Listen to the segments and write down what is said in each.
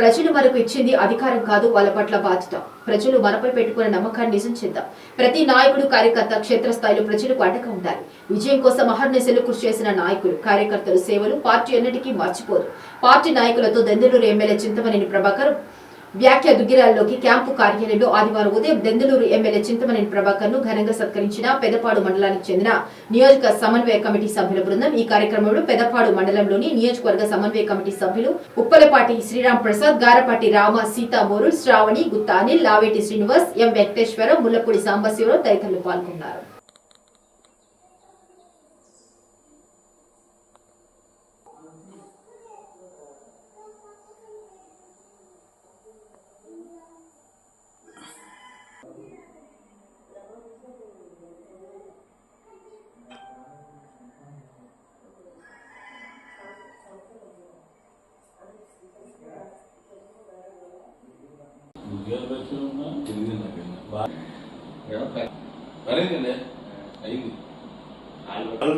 ప్రజలు మనకు ఇచ్చింది అధికారం కాదు, వాళ్ళ పట్ల బాధ్యత. ప్రజలు మనపై పెట్టుకున్న నమ్మకాన్ని నిజం చేద్దాం. ప్రతి నాయకుడు, కార్యకర్త క్షేత్రస్థాయిలో ప్రజలకు అండగా ఉండాలి. విజయం కోసం అహర్నిశలు కృషి చేసిన నాయకులు, కార్యకర్తలు సేవలు పార్టీ ఎన్నటికీ మర్చిపోదు. పార్టీ నాయకులతో దెందులూరు ఎమ్మెల్యే చింతమనేని ప్రభాకర్ వ్యాఖ్య దుగ్గిరాల్లోకి క్యాంపు కార్యాలయంలో ఆదివారం ఉదయం దెందులూరు ఎమ్మెల్యే చింతమనేని ప్రభాకర్ ను ఘనంగా సత్కరించిన పెదపాడు మండలానికి చెందిన నియోజక సమన్వయ కమిటీ సభ్యుల బృందం. ఈ కార్యక్రమంలో పెదపాడు మండలంలోని నియోజకవర్గ సమన్వయ కమిటీ సభ్యులు ఉప్పలపాటి శ్రీరామ్ ప్రసాద్, గారపాటి రామ, సీతామోరుల్, శ్రావణి, గుత్తా అనిల్, లావేటి శ్రీనివాస్, ఎం వెంకటేశ్వర, ముల్లపూడి సాంబశివరావు తదితరులు పాల్గొన్నారు.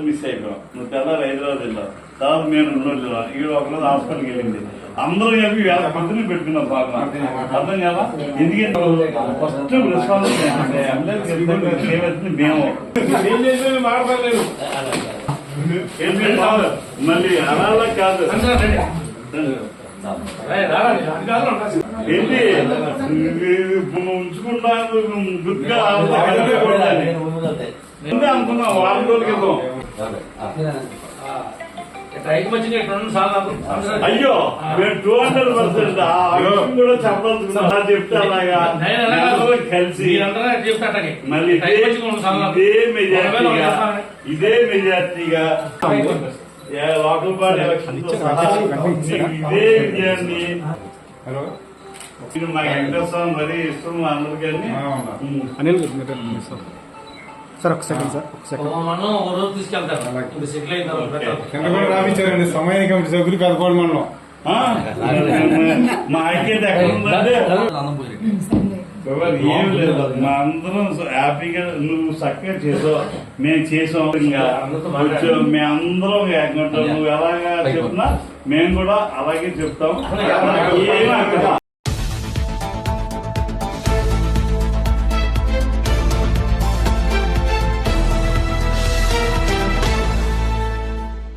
మిస్ అయిపోయాం. నువ్వు తెల్లారు హైదరాబాద్ వెళ్ళావు, తర్వాత మేము 2 రోజులు ఇక్కడ ఒకరోజు హాస్పిటల్కి వెళ్ళింది. అందరూ కలిపి 1000 మందిని పెట్టుకున్నాం. పాపం అర్థం కదా, ఎందుకంటే ఫస్ట్ రెస్పాన్స్ మేము మళ్ళీ అలా కాదు ఏంటి ఉంచుకున్నాను గుర్తుగా అనుకున్నాం. 4 రోజుల క్రితం అయ్యో మేము 200% కూడా చెప్పాల్సుకున్నా. చెప్తే అలాగా కలిసి మళ్ళీ ఇదే మెజార్టీగా లోకల్ పార్టీ ఎలక్షన్ ఇదే విజయాన్ని మా వెంకటేశ్వర మరీ ఇష్టం అందరికీ. అనిల్ సార్ ఒక సెకండ్ రావించారండి సమయానికి సభ్యులు పెద్దపాడు మండలం. మా ఐక్యత ఎక్కడ ఉందంటే ఏం లేదు, మా అందరం హ్యాపీగా నువ్వు చక్కగా చేసావు, మేము చేసాం. ఇంకా మేమందరం ఏకంగా నువ్వు ఎలాగా చెప్పినా మేము కూడా అలాగే చెప్తాం.